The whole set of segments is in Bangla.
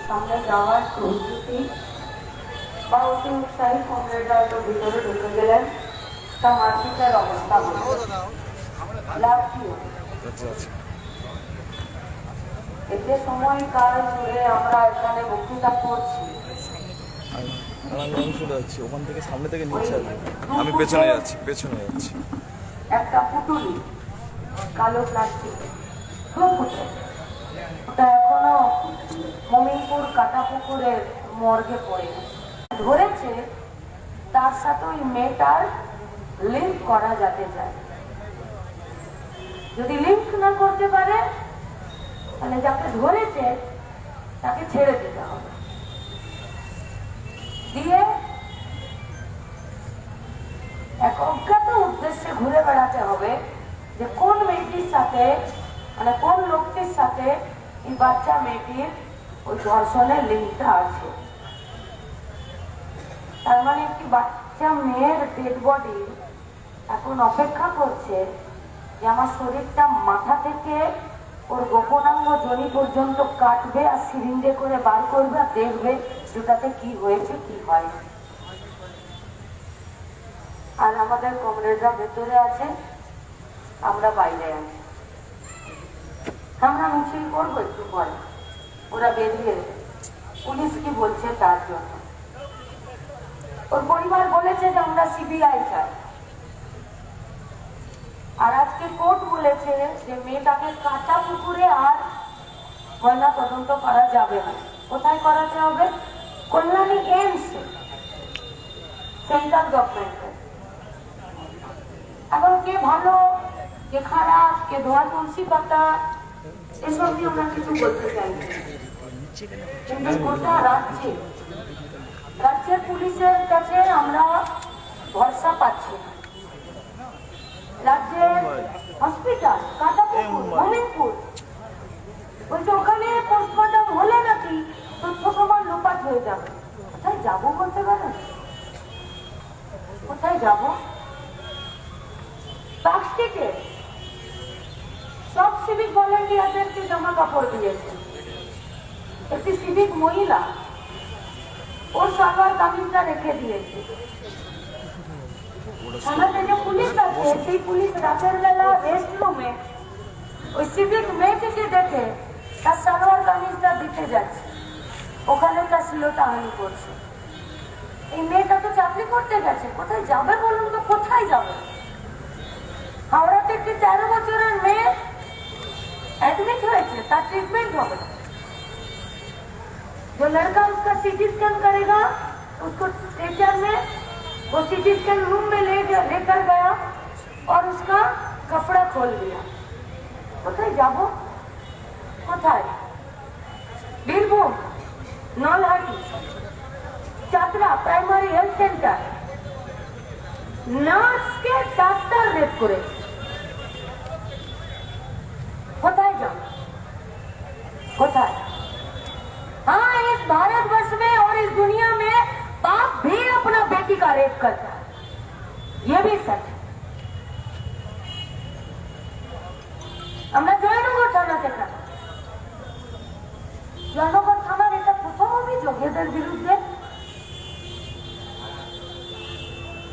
সামনে যাওয়ার প্রস্তুতি বা অতি উৎসাহী কমরেডরা হয়তো ভিতরে ঢুকে গেলেন। তা মার্কেটের অবস্থা লাভ কি? এতে সময় কাল জুড়ে আমরা এখানে বক্তৃতা করছি, ওখান থেকে সামনে থেকে নিচ্ছে, আমি পেছনে যাচ্ছি একটা পুটুলি কালো প্লাস্টিক ওটা এখনো মমিনপুর কাটাপুকুরের মর্গে পড়ে ধরেছে। তার সাথে ওই মেয়েটার লিঙ্ক করা যেতে চায়। যদি লিঙ্ক না করতে পারে তাহলে যাকে ধরেছে তাকে ছেড়ে দিতে হবে, দিয়ে এক অজ্ঞাত উদ্দেশ্যে ঘুরে বেড়াতে হবে যে কোন মেয়েটির সাথে, মানে কোন লোকটির সাথে এই বাচ্চা মেয়েটির ওই ধর্ষণের লিঙ্কটা আছে। তার মানে একটি বাচ্চা মেয়ের ডেড বডি এখন অপেক্ষা করছে যে আমার শরীরটা মাথা থেকে ওর গোপনাঙ্গ জনি পর্যন্ত কাটবে আর সিরিঞ্জে করে বার করবে আর দেখবে দুটাতে কি হয়েছে কি হয়নি। আর আমাদের কমরেডরা ভেতরে আছে, আমরা বাইরে আছি। আমরা মিছিল করবো একটু পরে, ওরা বেরিয়ে পুলিশ কি বলছে তার জন্য। ওর পরিবার বলেছে যে আমরা সিবিআই চাই, আর আজকে কোর্ট বলেছে যে মেয়েটাকে কাঁচা পুকুরে আর ময়না তদন্ত করা যাবে না। কোথায় করাতে হবে? কল্যাণী এইমস, সেন্ট্রাল গভর্নমেন্টের। এখন কে ভালো কে খারাপ, কে ধোয়া তুলসী পাতা, এসব নিয়ে আমরা কিছু বলতে চাই, কিন্তু গোটা রাজ্যের পুলিশের কাছে আমরা ভরসা পাচ্ছি না। রাজ্যের হসপিটাল কাটাপুকুর মমিনপুর বলছে ওখানে পোস্টমর্টম হলে নাকি তথ্য প্রমাণ লোপাট হয়ে যাবে। কোথায় যাবো বলতে পারেন? কোথায় যাব? প্লাস্টিকে সব সিভিক ভলেন্টিয়ারদেরকে জামা কাপড় দিয়েছে। একটি সিভিক মহিলা ওর সালোয়ার কামিজটা রেখে দিয়েছে। থানাতে যে পুলিশ আছে সেই পুলিশ রাতের বেলা রেস্ট রুমে ওই সিভিক মেয়েটিকে দেখে তার সালোয়ার কামিজটা দিতে যাচ্ছে, ওখানে তার শ্লীলতাহানি করছে। এই মেয়েটা তো চাকরি করতে গেছে, কোথায় যাবে বলুন তো? কোথায় যাবে? হাওড়াতে একটি 13 বছরের মেয়ে एडमिट হয়েছে, তার ट्रीटमेंट হবে না। जो लड़का उसका सीटी स्कैन करेगा उसको स्ट्रेचर में वो सीटी स्कैन रूम में लेकर गया और उसका कपड़ा खोल दिया। কোথায় যাব? কোথায়? Birbhum Nalhati Chatra primary health center নার্সকে ডাক্তার রেপ করেছে। কোথায় যাব? কোথায়? हाँ, इस भारतवर्ष में और इस दुनिया में बाप भी अपना बेटी का रेप करता है, ये भी सच है। আমরা জয়নগর থানা থেকে, জয়নগর থানার এটা প্রথম অভিযোগ এদের বিরুদ্ধে।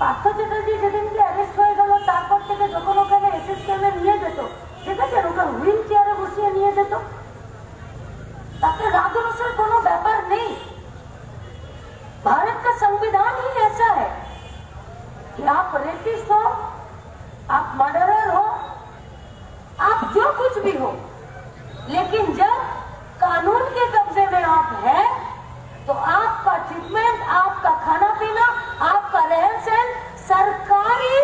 পার্থ চ্যাটার্জি যেদিনকে অ্যারেস্ট হয়ে গেল তারপর থেকে যখন ওখানে এসএসকেএম নিয়ে যেত, দেখেছেন ওকে হুইল চেয়ারে বসিয়ে নিয়ে যেত, ताकि राजनीति कोनो व्यापार नहीं। भारत का संविधान ही ऐसा है कि आप रेपिस्ट हो, आप मर्डरर हो, आप जो कुछ भी हो, लेकिन जब कानून के कब्जे में आप हैं तो आपका ट्रीटमेंट, आपका खाना पीना, आपका रहन सहन सरकारी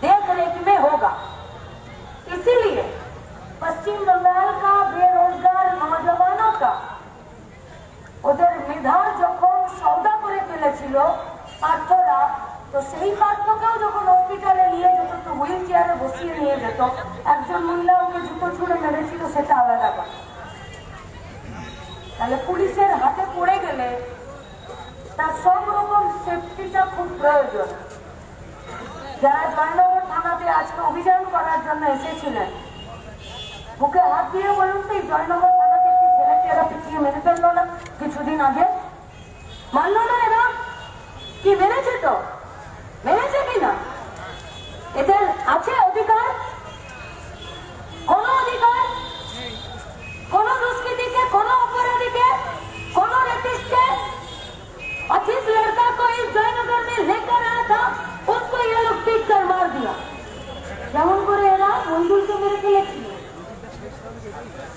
देख रेख में होगा। इसीलिए पश्चिम बंगाल का बेरोजगार नौजवानों का ওদের মেধার যখন সওদা করে ফেলেছিল পার্থরা, তো সেই পার্থকেও যখন হসপিটালে নিয়ে যেত তো হুইল চেয়ারে বসিয়ে নিয়ে যেত। একজন মহিলা ওকে জুতো ছুঁড়ে মেরেছিল, সেটা আলাদা কথা। তাহলে পুলিশের হাতে পড়ে গেলে তার সব রকম সেফটিটা খুব প্রয়োজন। যারা জয়নগর থানাতে আজকে অভিযান করার জন্য এসেছিলেন, বুকে হাত দিয়ে বলুন তো এই জয়নগর থানাতে একটি ছেলেকে এরা পিছিয়ে মেরে ফেললো না? কিছু একদিন আগে মানলো না এরা? কি মেরেছে? তো মেরেছে কিনা? এদের আছে অধিকার? কোন অধিকার? কোন দুষ্কৃতিকে, কোন অপরাধীকে, কোন रेपिस्टকে? 25 लड़का को इस जयनगर में लेकर आया था, उसको ये लोग पीट कर मार दिया। যেমন করে এরা মঞ্জুরকে মেরে ফেলেছিল,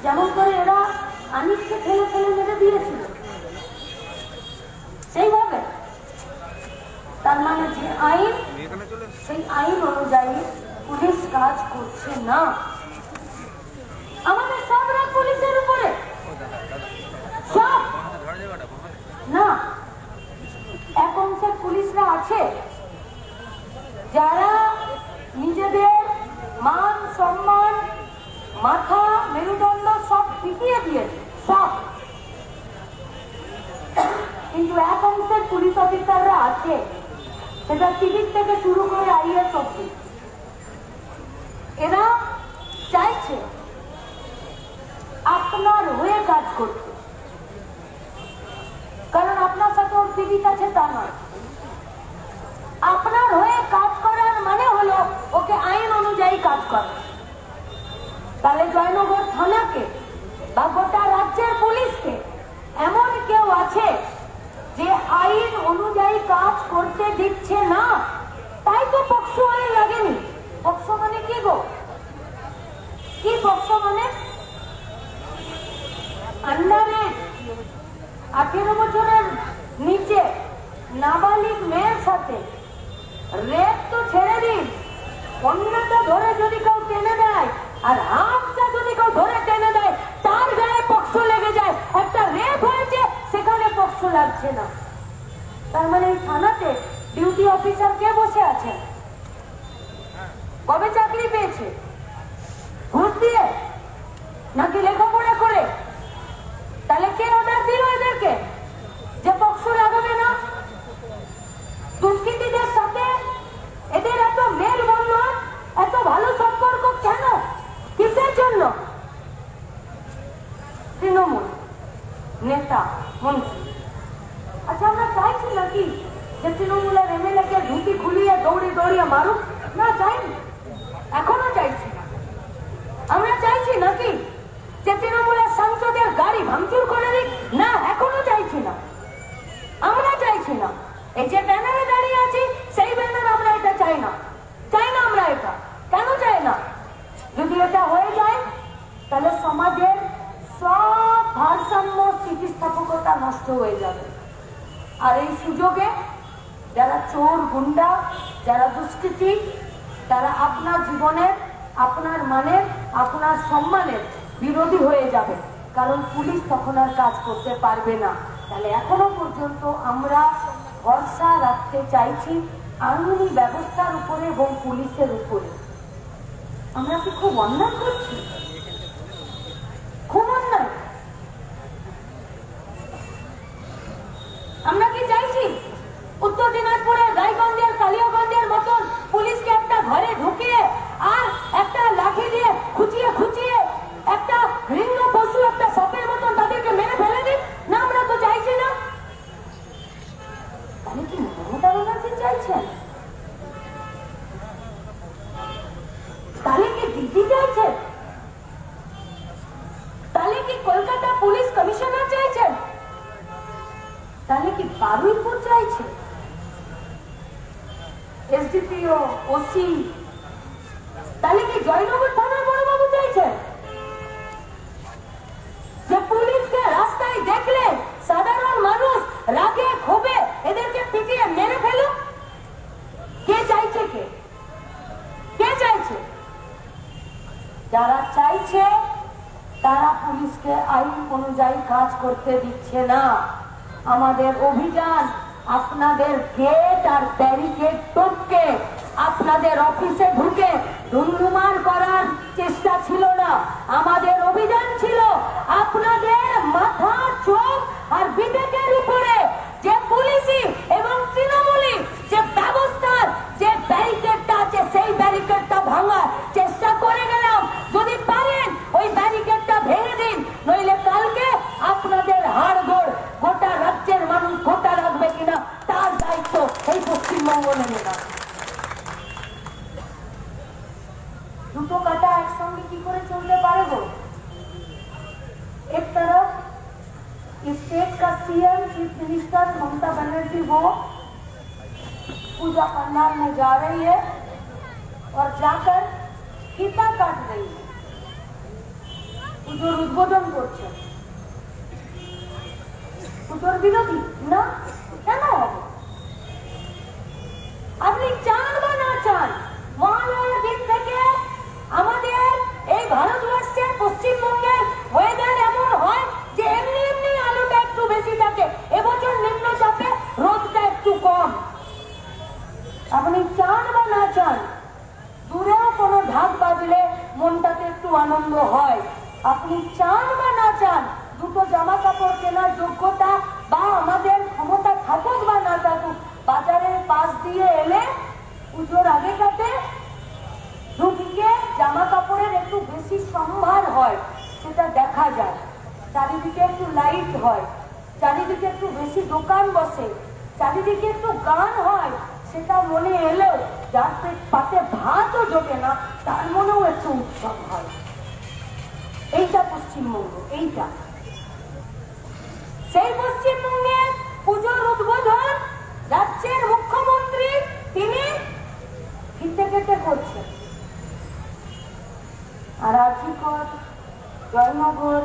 যেমন করে এরা আনিসকে ফেলে ফেলে মেরে দিয়েছিল, সেইভাবে। তার মানে যে আইন, সেই আইন অনুযায়ী পুলিশ কাজ করছে না। আমাদের সব রাত পুলিশের উপরে, সব না। এক অংশের পুলিশরা আছে যারা নিজেদের মান সম্মান, মাথা, মেরুদণ্ড সব পিটিয়ে দিয়েছে, সব। কিন্তু এক অংশের পুলিশ অফিসাররা আছে, সেটা সিভিক থেকে শুরু করে আইএস অবধি, এরা চাইছে আপনার হয়ে কাজ করতে। কারণ আপনার সাথে ওর সিভিক আছে তা নয়। আপনার হয়ে কাজ করার মানে হলো ওকে আইন অনুযায়ী কাজ করা। তাহলে জয়নগর থানাকে বা গোটা রাজ্যের পুলিশকে এমন কেউ আছে যে আইন অনুযায়ী কাজ করতে দিচ্ছে না? তাই তো পক্সো আইন লাগেনি। পক্সো মানে কি গো? কি পক্সো মানে? আন্ডারে 18 বছরের নিচে নাবালিক মেয়ের সাথে রেপ তো ছেড়ে দিন, অন্যটা ধরে যদি কেউ টেনে দেয় আর হাতটা যদি কেউ ধরে টেনে দেয়, তার গায়ে পক্সো লেগে যায়। একটা রেপ হয়েছে, সেখানে পক্সো লাগছে না। তার মানে এই থানাতে ডিউটি অফিসার কে বসে আছেন? কবে চাকরি পেয়েছে? ঘুষ দিয়ে নাকি লেখাপড়া করে? তাহলে কে অর্ডার দিল এদেরকে যে পক্সো লাগাবে না? দুষ্কৃতীদের সাথে এদের এত মেল বন্ধন, এত ভালো সম্পর্ক কেন? কিসের জন্য? তৃণমূল নেতা, মন্ত্রী। আচ্ছা, আমরা চাইছি নাকি যে তৃণমূলের এমএলএ কে ধুতি খুলিয়ে দৌড়িয়ে দৌড়িয়ে মারুক? না, চাইনি, এখনো চাইছি না। আমরা চাইছি নাকি যে তৃণমূলের সাংসদের গাড়ি ভাঙচুর করে দিক? না, এখনো চাইছি না। আমরা চাইছি না। এই যে ব্যানারে দাঁড়িয়ে আছি, সেই ব্যানার আমরা এটা চাই না, চাই না আমরা এটা। কেন চাই না? যদি এটা হয়ে যায় তাহলে সমাজের সব ভারসাম্য, স্থিতিস্থাপকতা নষ্ট হয়ে যাবে। আর এই সুযোগে যারা চোর, গুন্ডা, যারা দুষ্কৃতী, তারা আপনার জীবনের, আপনার মানের, আপনার সম্মানের বিরোধী হয়ে যাবে। কারণ পুলিশ তখন আর কাজ করতে পারবে না। তাহলে এখনো পর্যন্ত আমরা ভরসা রাখতে চাইছি আইনি ব্যবস্থার উপরে এবং পুলিশের উপরে। আমরা কি খুব অন্যায় করছি? খুব অন্যায়। আমরা কি চাইছি উত্তর দিনাজপুরের রায়গঞ্জের, কালিয়াগঞ্জের মতন পুলিশকে একটা ঘরে ঢুকিয়ে আর একটা লাঠি দিয়ে খুঁচিয়ে খুঁচিয়ে একটা হৃণ্য পশু, একটা সাপের মতন তাদেরকে মেরে ফেলে দিন? না, আমরা তো চাইছি না। তাহলে কি মমতা ব্যানার্জি চাইছেন? তাহলে কি ডিজি চাইছেন? তাহলে কি কলকাতা পুলিশ কমিশনার চাইছেন? তাহলে কি বারুইপুর চাইছে? SDPO, OC? তাহলে কি জয়নগর থানার বড়বাবু চাইছেন যে পুলিশকে রাস্তায় দেখলে সাধারণ মানুষ রাগে ক্ষোভে এদেরকে পিটিয়ে মেরে ফেলুক? কে চাইছে? কে চাইছে? যারা চাইছে তারা পুলিশকে আইন অনুযায়ী কাজ করতে দিচ্ছে না। আমাদের অভিযান আপনাদের গেট আর ব্যারিকেড টপকে আপনাদের অফিসে ঢুকে ধুন্ধুমার করার চেষ্টা ছিল না। আমাদের অভিযান ছিল আপনাদের মাথা, চোখ আর বিবেকের উপরে যে পুলিশি এবং তৃণমূলী যে ব্যবস্থার যে ব্যারিকেডটা আছে, সেই ব্যারিকেডটা ভাঙার চেষ্টা করে গেলাম। যদি পারেন ওই ব্যারিকেডটা ভেঙে দিন, নইলে কালকে আপনাদের হাড়গোড় গোটা स्टेट का CM chief minister Mamata Banerjee वो पूजा पंडाल में जा रही है और जाकर फीता काट रही है, পুজোর উদ্বোধন করছে। পুজোর বিরোধী না, কেন হবে? আপনি চান বা না চান, মহালয়ার দিন থেকে আমাদের এই ভারতবর্ষের পশ্চিমবঙ্গের ওয়েদার এমন হয় যে এমনি এমনি আলোটা একটু বেশি থাকে, এবছর নিম্নচাপে রোদটা একটু কম। আপনি চান বা না চান, দূরেও কোনো ঢাক বাজলে মনটাতে একটু আনন্দ হয়। আপনি চান বা না চান, দুটো জামা কাপড় কেনার যোগ্যতা বা আমাদের ক্ষমতা থাকুক বা না থাকুক, বাজারের পাশ দিয়ে এলে পুজোর আগেটাতে দুদিকে জামা কাপড়ের একটু বেশি সম্ভার হয়, সেটা দেখা যায়। চারিদিকে একটু লাইট হয়, চারিদিকে একটু বেশি দোকান বসে, চারিদিকে একটু গান হয়, সেটা মনে এলেও যার পাতে ভাতও জোটে না তার মনেও একটু উৎসব হয়। এইটা পশ্চিমবঙ্গ, এইটা সেই পশ্চিমবঙ্গে পুজোর উদ্বোধন রাজ্যের মুখ্যমন্ত্রী তিনি ফিতে কেটে করছেন। আর আজিকর, জয়নগর,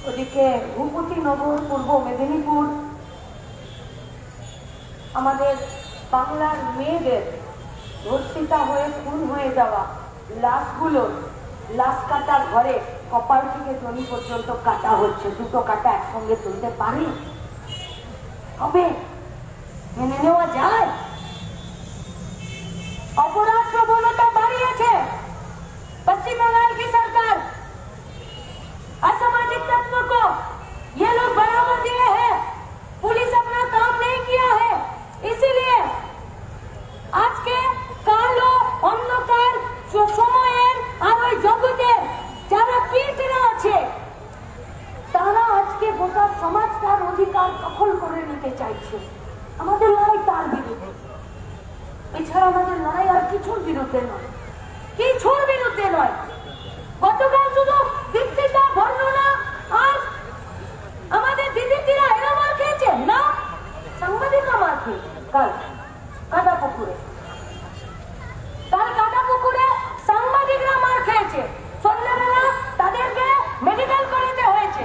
ওদিকে ভূপতিনগর, পূর্ব মেদিনীপুর, আমাদের বাংলার মেয়েদের ধর্ষিতা হয়ে খুন হয়ে যাওয়া লাশগুলোর লাশ কাটা ঘরে কপাল থেকে জনি পর্যন্ত কাটা হচ্ছে। দুটো কাটা একসঙ্গে তুলতে পারি? হবে? মেনে নেওয়া যায়? अपराध प्रवणता बाढ़िয়েছে पश्चिम बंगाल की सरकार। असामाजिक तत्व को ये लोग बढ़ावा दिए हैं, पुलिस अपना काम नहीं किया है, इसीलिए आज के কালো অন্ধকার সময়ের আর ওই জগতের যারা কীটরা আছে তারা আজকে গোটা সমাজটার অধিকার দখল করে নিতে চাইছে। আমাদের লড়াই তার বিরুদ্ধে, এছাড়া আমাদের লড়াই আর কিছুর বিরুদ্ধে নয়, কিছুর বিরুদ্ধে নয়। গতকাল শুধু দীপ্তিতা বর্ণনা আর আমাদের দিদিরা এরা মার খেয়েছে না, সাংবাদিকরা মার খেয়েছে। কাল কাটাপুকুরে, কাল কাটাপুকুরে সাংবাদিকরা মার খেয়েছে, সন্ধ্যাবেলা তাদেরকে মেডিকেল করাতে হয়েছে।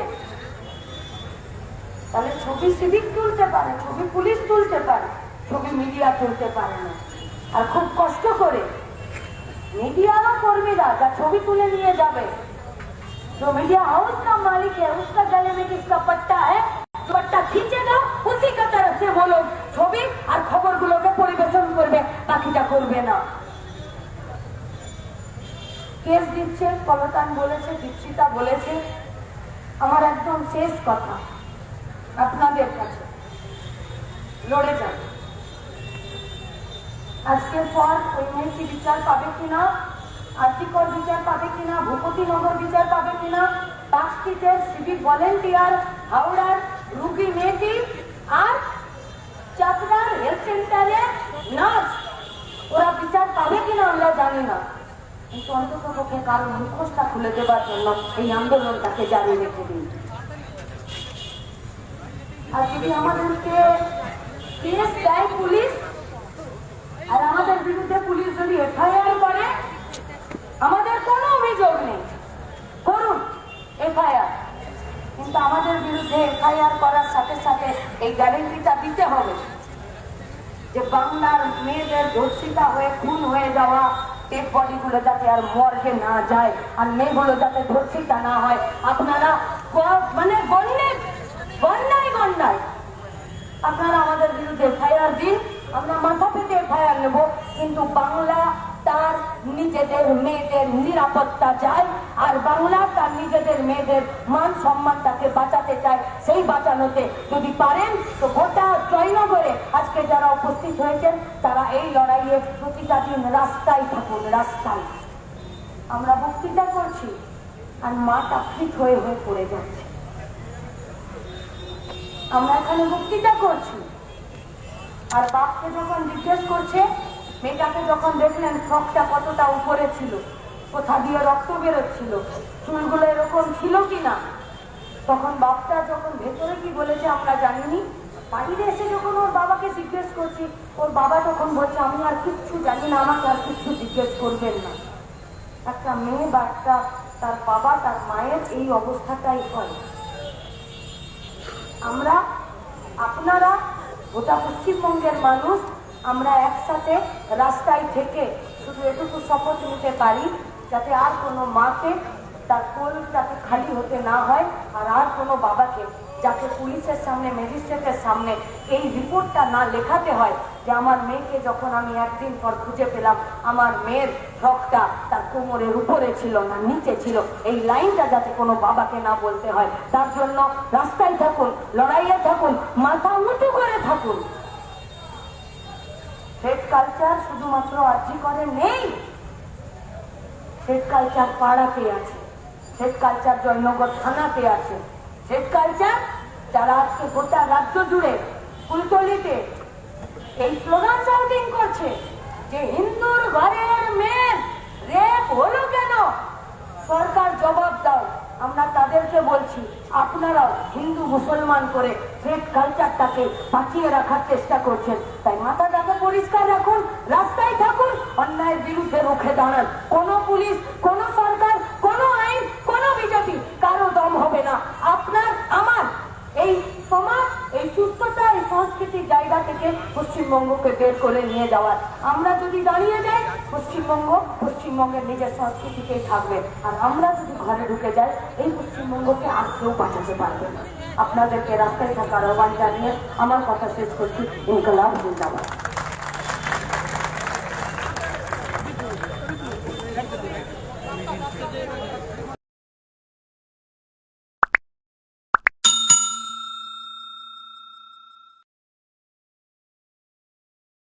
তাহলে ছবি সিভিক তুলতে পারে, ছবি পুলিশ তুলতে পারে, ছবি মিডিয়া তুলতে পারে না। আর খুব কষ্ট করে मीडिया কর্মীরা যা ছবি তুলে নিয়ে যাবে, जो मीडिया हाउस का मालिक है उसका गले में किसका पट्टा है, पट्टा खींचेगा उसी का तरफ से वो लोग ছবি আর খবরগুলোকে পরিবেশন করবে, বাকিটা করবে না। কেস দিচ্ছে, কলতান বলেছে, দীপশিতা বলেছে। আমার একদম শেষ কথা আপনাদের কাছে, লড়ে যান। আজকের পর ওই মেয়েটি বিচার পাবে কিনা, আজিকর বিচার পাবে কিনা, ভূপতিনগর বিচার পাবে কিনা, পাঁচটিতে সিভিক ভলেন্টিয়ার, হাওড়ার রুগী মেয়েটি আর চাতরার হেলথ সেন্টারে নার্স, ওরা বিচার পাবে কিনা আমরা জানি না, কিন্তু অন্তত পক্ষে কারো মুখোশটা খুলে দেবার জন্য এই আন্দোলনটাকে জারি রেখে দিন। আর যদি আমাদেরকে কেস দেয় পুলিশ, আর আমাদের বিরুদ্ধে পুলিশ যদি এফআইআর করে, আমাদের কোনো অভিযোগ নেই, করুন এফআইআর, কিন্তু আমাদের বিরুদ্ধে এফআইআর করার সাথে সাথে এই গ্যারেন্টিটা দিতে হবে যে বাংলার মেয়েদের ধর্ষিতা হয়ে খুন হয়ে যাওয়া ডেড বডিগুলো যাতে আর মর্গে না যায়, আর মেয়েগুলো যাতে ধর্ষিতা না হয়। আপনারা মানে গণ্যায় গণ্যায় আপনারা আমাদের বিরুদ্ধে এফআইআর দিন, আমরা মাথা পেতে এফআইআর নেব, কিন্তু বাংলা তার নিজেদের মেয়েদের নিরাপত্তা চায়, আর বাংলা তার নিজেদের মেয়েদের মান সম্মানটাকে বাঁচাতে চায়। সেই বাঁচানোতে যদি পারেন তো গোটা জয়নগরে আজকে যারা উপস্থিত হয়েছেন তারা এই লড়াইয়ে প্রতিটা দিন রাস্তায় থাকুন, রাস্তায়। আমরা বক্তৃতা করছি আর মাটা ফিট হয়ে হয়ে পড়ে যাচ্ছে। আমরা এখানে বক্তৃতা করছি আর বাপকে যখন জিজ্ঞেস করছে, মেয়েটাকে যখন দেখলেন ফ্রকটা কতটা উপরে ছিল, কোথা দিয়ে রক্ত বেরোচ্ছিল, চুলগুলো এরকম ছিল কিনা, তখন বাপটা যখন ভেতরে কি বলেছে আমরা জানিনি, বাড়িতে এসে যখন ওর বাবাকে জিজ্ঞেস করছি, ওর বাবা তখন বলছে আমি আর কিচ্ছু জানি না, আমাকে আর কিচ্ছু জিজ্ঞেস করবেন না। একটা মেয়ে বা একটা তার বাবা তার মায়ের এই অবস্থাটাই হয়। আমরা, আপনারা, গোটা পশ্চিমবঙ্গের মানুষ আমরা একসাথে রাস্তায় থেকে শুধু এটুকু শপথ নিতে পারি যাতে আর কোনো মাকে তার কোল যাতে খালি হতে না হয়, আর কোনো বাবাকে যাতে পুলিশের সামনে, ম্যাজিস্ট্রেটের সামনে এই রিপোর্টটা না লেখাতে হয় যে আমার মেয়েকে যখন আমি একদিন পর খুঁজে পেলাম আমার মেয়ের ফ্রকটা তার কোমরের উপরে ছিল না নিচে ছিল, এই লাইনটা যাতে কোনো বাবাকে না বলতে হয়। তার জন্য রাস্তায় থাকুন, লড়াইয়ে থাকুন, মাথা উঁচু করে থাকুন। হেড কালচার শুধুমাত্র আর্জি করে নেই, হেড কালচার পাড়াতে আছে, হেড কালচার জয়নগর থানাতে আছে, হেড কালচার যারা আজকে গোটা রাজ্য জুড়ে কুলতলিতে এই স্লোগান শাউটিং করছে যে হিন্দুর ঘরের মেয়ের রেপ হলো কেন, সরকার জবাব দাও। আমরা তাদেরকে বলছি আপনারাও হিন্দু মুসলমান করে হেড কালচারটাকে বাঁচিয়ে রাখার চেষ্টা করছেন, তাই মাথাটাকে পরিষ্কার রাখুন, রাস্তায় থাকুন, অন্যায়ের বিরুদ্ধে রুখে দাঁড়ান। কোনো পুলিশ, কোনো সরকার, কোনো আইন, কোনো বিজেপি কারো দম হবে না আপনার আমার এই সমাজ, এই সুস্থতা, এই সংস্কৃতির জায়গা থেকে পশ্চিমবঙ্গকে বের করে নিয়ে যাওয়ার। আমরা যদি দাঁড়িয়ে যাই পশ্চিমবঙ্গের নিজের সংস্কৃতিতেই থাকবে, আর আমরা যদি ঘরে ঢুকে যাই এই পশ্চিমবঙ্গকে আর কেউ বাঁচাতে পারবে না। আপনাদেরকে রাস্তায় থাকার আহ্বান জানিয়ে আমার কথা শেষ করছি। ইনকলাব জিন্দাবাদ।